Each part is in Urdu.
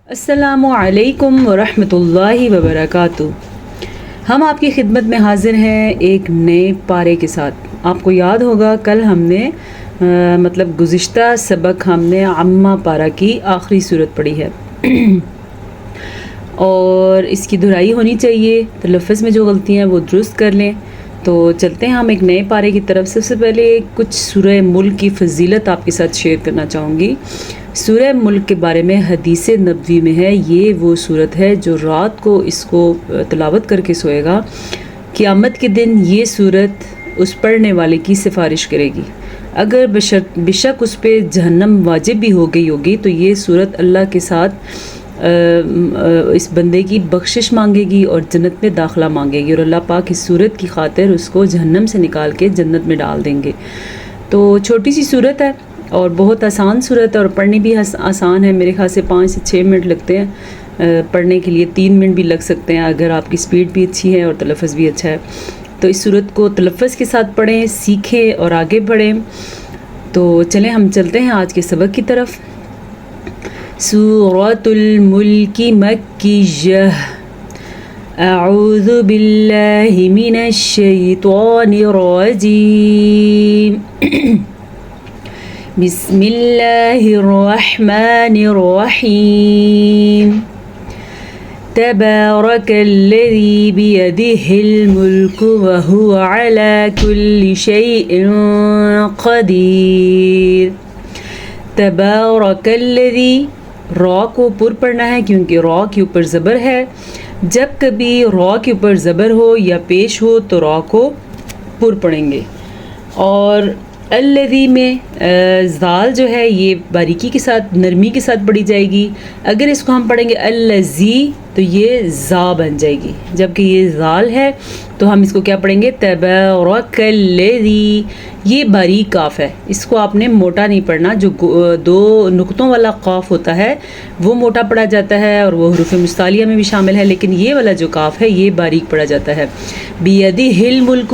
السلام علیکم ورحمۃ اللہ وبرکاتہ۔ ہم آپ کی خدمت میں حاضر ہیں ایک نئے پارے کے ساتھ۔ آپ کو یاد ہوگا کل ہم نے گزشتہ سبق ہم نے عامہ پارہ کی آخری صورت پڑھی ہے اور اس کی دہرائی ہونی چاہیے، تلفظ میں جو غلطیاں ہیں وہ درست کر لیں۔ تو چلتے ہیں ہم ایک نئے پارے کی طرف۔ سب سے پہلے کچھ سورہ ملک کی فضیلت آپ کے ساتھ شیئر کرنا چاہوں گی۔ سورہ ملک کے بارے میں حدیث نبوی میں ہے، یہ وہ صورت ہے جو رات کو اس کو تلاوت کر کے سوئے گا، قیامت کے دن یہ صورت اس پڑھنے والے کی سفارش کرے گی۔ اگر بشک اس پہ جہنم واجب بھی ہو گئی ہوگی تو یہ صورت اللہ کے ساتھ اس بندے کی بخشش مانگے گی اور جنت میں داخلہ مانگے گی، اور اللہ پاک اس صورت کی خاطر اس کو جہنم سے نکال کے جنت میں ڈال دیں گے۔ تو چھوٹی سی صورت ہے اور بہت آسان صورت ہے، اور پڑھنی بھی آسان ہے۔ میرے خیال سے 5 سے 6 منٹ لگتے ہیں پڑھنے کے لیے، 3 منٹ بھی لگ سکتے ہیں اگر آپ کی سپیڈ بھی اچھی ہے اور تلفظ بھی اچھا ہے۔ تو اس صورت کو تلفظ کے ساتھ پڑھیں، سیکھیں اور آگے بڑھیں۔ تو چلیں ہم چلتے ہیں آج کے سبق کی طرف۔ سورۃ الملک مکیہ، اعوذ باللہ من الشیطان الرجیم، بسم اللہ الرحمن الرحیم، تبارک الذی بیدہ الملک وہو علی کل شیء قدیر۔ تبارک الذی، را کو پر پڑھنا ہے کیونکہ را کے اوپر زبر ہے۔ جب کبھی را کے اوپر زبر ہو یا پیش ہو تو را کو پر پڑھیں گے۔ اور الذی میں زال جو ہے یہ باریکی کے ساتھ، نرمی کے ساتھ پڑھی جائے گی۔ اگر اس کو ہم پڑھیں گے الذی تو یہ زا بن جائے گی، جبکہ یہ زال ہے تو ہم اس کو کیا پڑھیں گے؟ تبارک الذی۔ یہ باریک قاف ہے، اس کو آپ نے موٹا نہیں پڑھنا۔ جو 2 نقطوں والا قاف ہوتا ہے وہ موٹا پڑھا جاتا ہے اور وہ حروف مستعلیہ میں بھی شامل ہے، لیکن یہ والا جو قاف ہے یہ باریک پڑھا جاتا ہے۔ بیدہ الملک،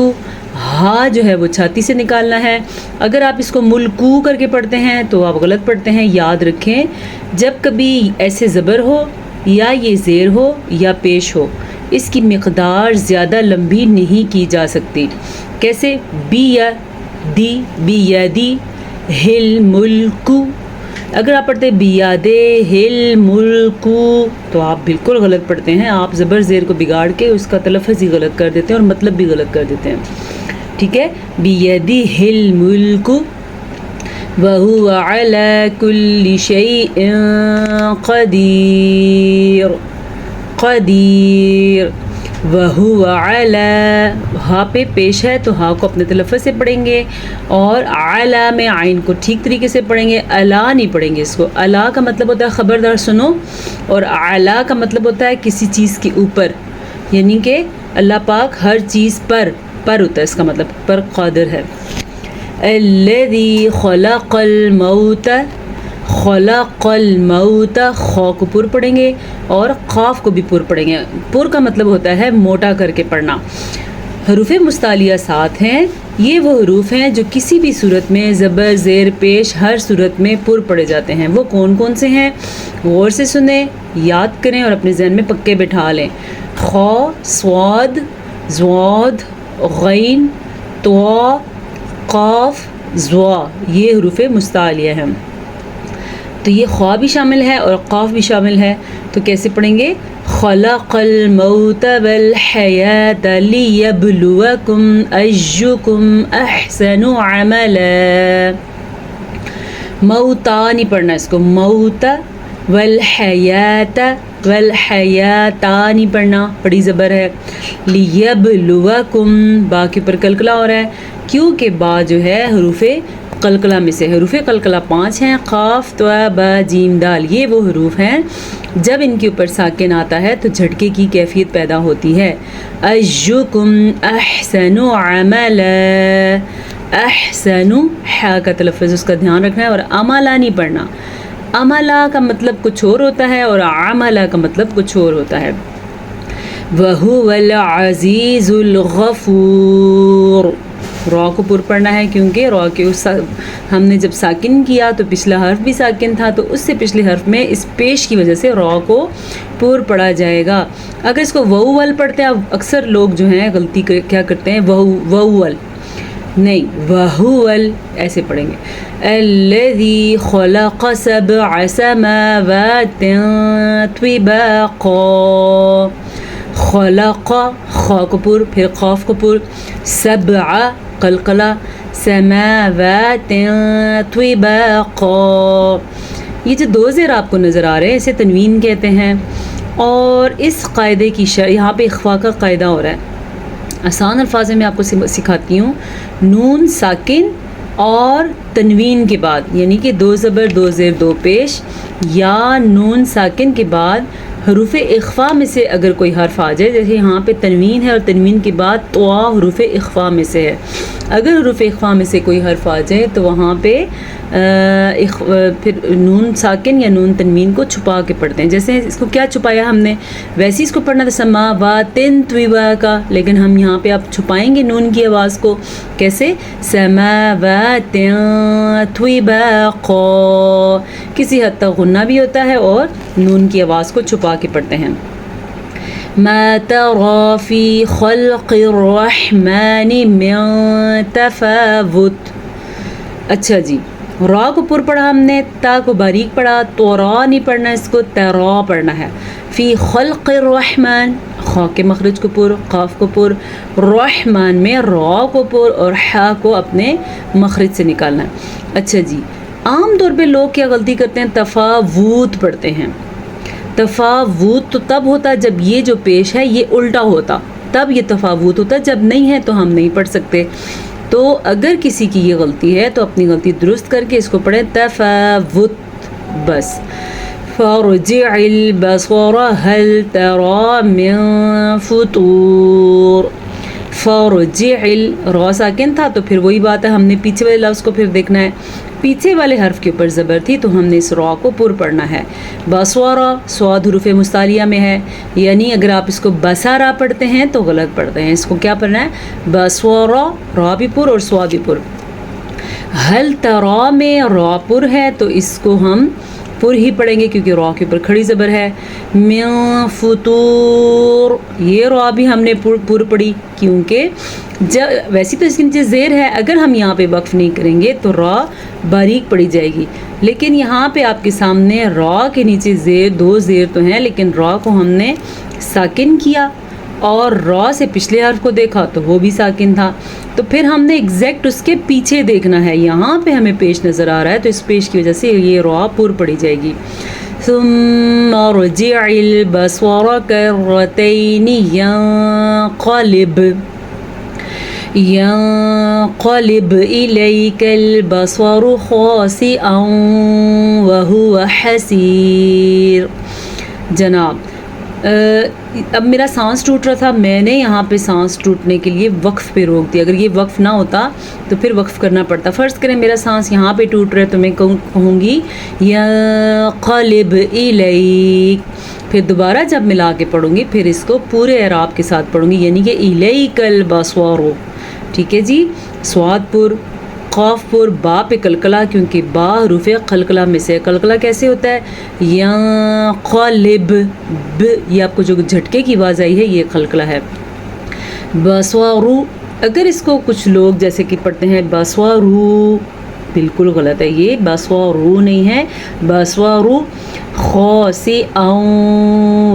ہاں جو ہے وہ چھاتی سے نکالنا ہے۔ اگر آپ اس کو ملکو کر کے پڑھتے ہیں تو آپ غلط پڑھتے ہیں۔ یاد رکھیں جب کبھی ایسے زبر ہو یا یہ زیر ہو یا پیش ہو، اس کی مقدار زیادہ لمبی نہیں کی جا سکتی۔ کیسے؟ بیدی ہل ملکو، اگر آپ پڑھتے بیادے ہل ملکو تو آپ بالکل غلط پڑھتے ہیں۔ آپ زبر زیر کو بگاڑ کے اس کا تلفظ ہی غلط کر دیتے ہیں اور مطلب بھی غلط کر دیتے ہیں، ٹھیک ہے؟ بیدہ الملک وہو علی کل شیء قدیر۔ وہو علی، ہاں پہ پیش ہے تو ہاں کو اپنے تلفظ سے پڑھیں گے، اور علی میں عین کو ٹھیک طریقے سے پڑھیں گے، الا نہیں پڑھیں گے اس کو۔ الا کا مطلب ہوتا ہے خبردار سنو، اور اعلی کا مطلب ہوتا ہے کسی چیز کے اوپر، یعنی کہ اللہ پاک ہر چیز پر ہوتا ہے، اس کا مطلب پر قادر ہے۔ الذی خلق الموت، خلق الموت، خا کو پر پڑھیں گے اور قاف کو بھی پر پڑھیں گے۔ پر کا مطلب ہوتا ہے موٹا کر کے پڑھنا۔ حروف مستعلیہ 7 ہیں، یہ وہ حروف ہیں جو کسی بھی صورت میں زبر زیر پیش ہر صورت میں پر پڑھے جاتے ہیں۔ وہ کون کون سے ہیں؟ غور سے سنیں، یاد کریں اور اپنے ذہن میں پکے بٹھا لیں۔ خا، صاد، ضاد، غین، طا، قاف، ضا، یہ حروف مستعلیہ ہیں۔ تو یہ خا بھی شامل ہے اور قاف بھی شامل ہے، تو کیسے پڑھیں گے؟ خلق الموت والحیات لیبلوکم ایکم احسن عملا۔ موتا نہیں پڑھنا اس کو، موت، والحیات، والحیاتا نہیں پڑھنا، بڑی زبر ہے۔ لیبلوکم، با کے اوپر قلقلہ ہو رہا ہے کیونکہ با جو ہے حروف قلقلہ میں سے، حروف قلقلہ 5 ہیں، قاف، طا، با، جیم، دال، یہ وہ حروف ہیں جب ان کے اوپر ساکن آتا ہے تو جھٹکے کی کیفیت پیدا ہوتی ہے۔ ایکم احسن عملا، احسن، حا کا تلفظ اس کا دھیان رکھنا ہے، اور عملا نہیں پڑھنا۔ عملا کا مطلب کچھ اور ہوتا ہے اور عملا کا مطلب کچھ اور ہوتا ہے۔ وَهُوَ الْعَزِيزُ الْغَفُورُ، را کو پر پڑھنا ہے کیونکہ را کے ہم نے جب ساکن کیا تو پچھلا حرف بھی ساکن تھا، تو اس سے پچھلے حرف میں اس پیش کی وجہ سے را کو پر پڑھا جائے گا۔ اگر اس کو وول پڑھتے ہیں، اکثر لوگ جو ہیں غلطی کیا کرتے ہیں، وول نہیں، وہول ایسے پڑھیں گے۔ الذی خلق سبع سماوات طباقا، خلق خا کو پر، پھر قاف کو پر، سبع قلقلہ، سماوات طباقا، یہ جو دو زیر آپ کو نظر آ رہے ہیں اسے تنوین کہتے ہیں۔ اور اس قاعدے کی یہاں پہ اخفاء کا قاعدہ ہو رہا ہے۔ آسان الفاظ میں آپ کو سکھاتی ہوں، نون ساکن اور تنوین کے بعد، یعنی کہ دو زبر دو زیر دو پیش، یا نون ساکن کے بعد حروف اخفاء میں سے اگر کوئی حرف آ جائے، جیسے یہاں پہ تنوین ہے اور تنوین کے بعد طوا حروف اخفاء میں سے ہے، اگر حروف اخفاء میں سے کوئی حرف آ جائے تو وہاں پہ پھر نون ساکن یا نون تنوین کو چھپا کے پڑھتے ہیں۔ جیسے اس کو کیا چھپایا ہم نے، ویسے اس کو پڑھنا تھا سماواتن طباقا، لیکن ہم یہاں پہ آپ چھپائیں گے نون کی آواز کو، کیسے، سماواتن طباقا، کسی حد تک غنہ بھی ہوتا ہے اور نون کی آواز کو چھپا کے پڑھتے ہیں۔ ما ترى في خلق الرحمن من تفاوت، اچھا جی، را کو پر پڑھا ہم نے، تا کو باریک پڑھا، تو را نہیں پڑھنا، اس کو ترا پڑھنا ہے۔ فی خلق الرحمن، خا کے مخرج کو پر، قاف کو پر، رحمان میں را کو پر اور حا کو اپنے مخرج سے نکالنا ہے۔ اچھا جی، عام طور پہ لوگ کیا غلطی کرتے ہیں، تفاوت پڑھتے ہیں۔ تفاوت تو تب ہوتا جب یہ جو پیش ہے یہ الٹا ہوتا، تب یہ تفاوت ہوتا، جب نہیں ہے تو ہم نہیں پڑھ سکتے۔ تو اگر کسی کی یہ غلطی ہے تو اپنی غلطی درست کر کے اس کو پڑھیں تفاوت بس۔ فارجع البصر هل ترى من فطور، فارجع را ساکن تھا تو پھر وہی بات ہے، ہم نے پیچھے والے لفظ کو پھر دیکھنا ہے، پیچھے والے حرف کے اوپر زبر تھی تو ہم نے اس را کو پر پڑھنا ہے۔ بصورا صاد حروف مستعلیہ میں ہے، یعنی اگر آپ اس کو بصارا پڑھتے ہیں تو غلط پڑھتے ہیں، اس کو کیا پڑھنا ہے، بصورا، را بھی پر اور صاد بھی پر۔ ہل ترا میں را پر ہے تو اس کو ہم پر ہی پڑھیں گے کیونکہ را کے اوپر کھڑی زبر ہے۔ من فطور، یہ را بھی ہم نے پر پڑھی کیونکہ ویسے تو اس کے نیچے زیر ہے، اگر ہم یہاں پہ وقف نہیں کریں گے تو را باریک پڑھی جائے گی، لیکن یہاں پہ آپ کے سامنے را کے نیچے زیر، دو زیر تو ہیں لیکن را کو ہم نے ساکن کیا اور را سے پچھلے حرف کو دیکھا تو وہ بھی ساکن تھا، تو پھر ہم نے ایگزیکٹ اس کے پیچھے دیکھنا ہے، یہاں پہ ہمیں پیش نظر آ رہا ہے تو اس پیش کی وجہ سے یہ را پر پڑھی جائے گی۔ ثم ارجع البصر كرتين ينقلب إليك البصر خاسئا وهو حسير۔ جناب اب میرا سانس ٹوٹ رہا تھا، میں نے یہاں پہ سانس ٹوٹنے کے لیے وقف پہ روک دیا، اگر یہ وقف نہ ہوتا تو پھر وقف کرنا پڑتا۔ فرض کریں میرا سانس یہاں پہ ٹوٹ رہا ہے تو میں کہوں گی ينقلب إليك، پھر دوبارہ جب ملا کے پڑھوں گی پھر اس کو پورے اعراب کے ساتھ پڑھوں گی، یعنی کہ إليك البصر، ٹھیک ہے جی، صاد پر، قاف پر، با پہ قلقلہ کیونکہ با حروف قلقلہ میں سے، قلقلہ کیسے ہوتا ہے، ینقلب، ب، یہ آپ کو جو جھٹکے کی آواز آئی ہے یہ قلقلہ ہے۔ بصورو، اگر اس کو کچھ لوگ جیسے کہ پڑھتے ہیں بصورو، بالکل غلط ہے، یہ بصورو نہیں ہے، بصورو خاسئا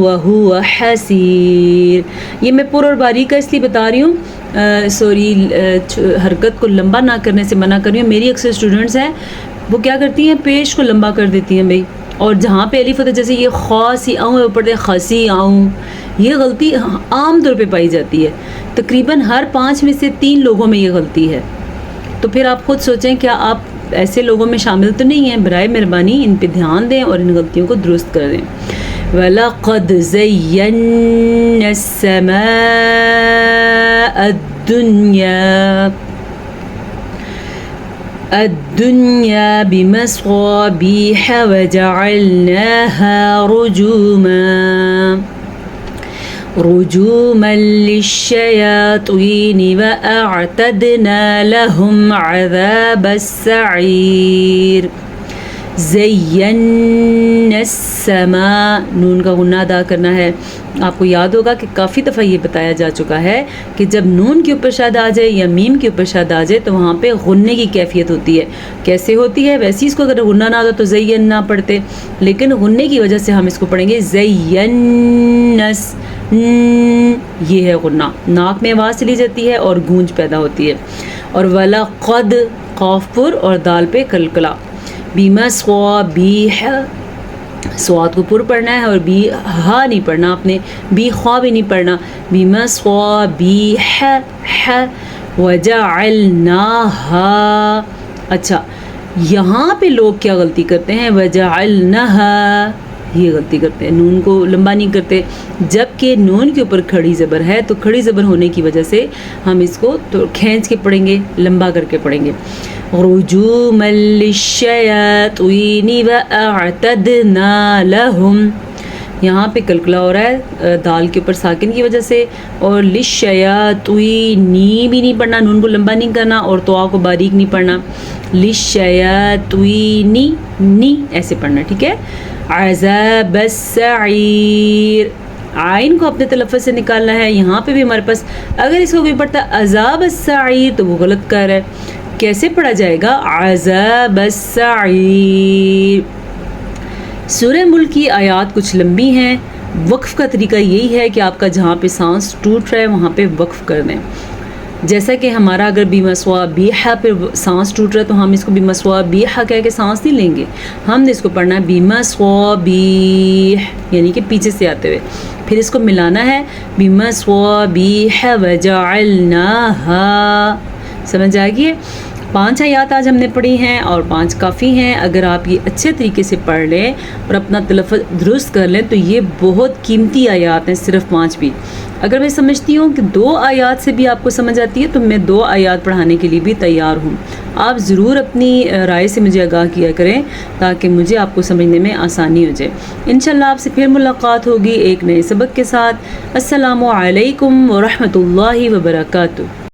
وهو حسیر۔ یہ میں پر اور باریک کا اس لیے بتا رہی ہوں، سوری، حرکت کو لمبا نہ کرنے سے منع کر رہی ہوں۔ میری اکثر اسٹوڈنٹس ہیں وہ کیا کرتی ہیں، پیش کو لمبا کر دیتی ہیں بھائی، اور جہاں پہ الف ہوتا ہے جیسے یہ خاسئا پڑھتے ہیں خاسئا، یہ غلطی عام طور پہ پائی جاتی ہے، تقریباً ہر 5 میں سے 3 لوگوں میں یہ غلطی ہے، تو پھر آپ خود سوچیں کیا آپ ایسے لوگوں میں شامل تو نہیں ہیں؟ برائے مہربانی ان پہ دھیان دیں اور ان غلطیوں کو درست کر دیں۔ وَلَقَدْ زَيَّنَّا السَّمَاءَ الدُّنْيَا بِمَصَابِيحَ وَجَعَلْنَاهَا رُجُومًا۔ رجوما للشياطين وأعتدنا لهم عذاب السعير زینا السماء نون کا غنہ ادا کرنا ہے. آپ کو یاد ہوگا کہ کافی دفعہ یہ بتایا جا چکا ہے کہ جب نون کے اوپر شد آ جائے یا میم کے اوپر شد آ جائے تو وہاں پہ غنے کی کیفیت ہوتی ہے. کیسے ہوتی ہے؟ ویسے اس کو اگر غنہ نہ ہوتا تو زینا پڑھتے، لیکن غنے کی وجہ سے ہم اس کو پڑھیں گے زینا. یہ ہے غنہ، ناک میں آواز چلی جاتی ہے اور گونج پیدا ہوتی ہے. اور وَلَقَدْ قاف پر اور دال پہ کلکلا. بِمَصَابِیحَ سواد کو پر پڑھنا ہے اور بی ہا نہیں پڑھنا آپ نے، بی خوا بھی نہیں پڑھنا. بِمَصَابِیحَ وَجَعَلْنَاهَا. اچھا یہاں پہ لوگ کیا غلطی کرتے ہیں؟ وَجَعَلْنَاهَا یہ غلطی کرتے ہیں، نون کو لمبا نہیں کرتے، جبکہ نون کے اوپر کھڑی زبر ہے تو کھڑی زبر ہونے کی وجہ سے ہم اس کو تو کھینچ کے پڑھیں گے، لمبا کر کے پڑھیں گے. رجوما للشیاطین واعتدنا لہم. یہاں پہ کلکلا ہو رہا ہے دال کے اوپر ساکن کی وجہ سے. اور للشیاطین بھی نہیں پڑھنا، نون کو لمبا نہیں کرنا اور تو کو باریک نہیں پڑھنا. للشیاطین نی ایسے پڑھنا، ٹھیک ہے. عذاب السعیر عین کو اپنے تلفظ سے نکالنا ہے. یہاں پہ بھی ہمارے پاس اگر اس کو کوئی پڑھتا عذاب السعیر تو وہ غلط کر رہا ہے. کیسے پڑھا جائے گا؟ عذاب السعیر. سورہ ملک کی آیات کچھ لمبی ہیں. وقف کا طریقہ یہی ہے کہ آپ کا جہاں پہ سانس ٹوٹ رہا ہے وہاں پہ وقف کر دیں. جیسا کہ ہمارا اگر بیمسوابیحہ پہ سانس ٹوٹ رہا ہے تو ہم اس کو بیمسوابیحہ کہہ کے سانس نہیں لیں گے، ہم نے اس کو پڑھنا ہے بیمسوابیح یعنی کہ پیچھے سے آتے ہوئے. پھر اس کو ملانا ہے بیمسوابیح وجعلناہا. سمجھ آ گئی ہے؟ 5 آیات آج ہم نے پڑھی ہیں اور 5 کافی ہیں. اگر آپ یہ اچھے طریقے سے پڑھ لیں اور اپنا تلفظ درست کر لیں تو یہ بہت قیمتی آیات ہیں. صرف 5 بھی اگر میں سمجھتی ہوں کہ 2 آیات سے بھی آپ کو سمجھ آتی ہے تو میں 2 آیات پڑھانے کے لیے بھی تیار ہوں. آپ ضرور اپنی رائے سے مجھے آگاہ کیا کریں تاکہ مجھے آپ کو سمجھنے میں آسانی ہو جائے. انشاءاللہ آپ سے پھر ملاقات ہوگی ایک نئے سبق کے ساتھ. السلام علیکم ورحمۃ اللہ وبرکاتہ.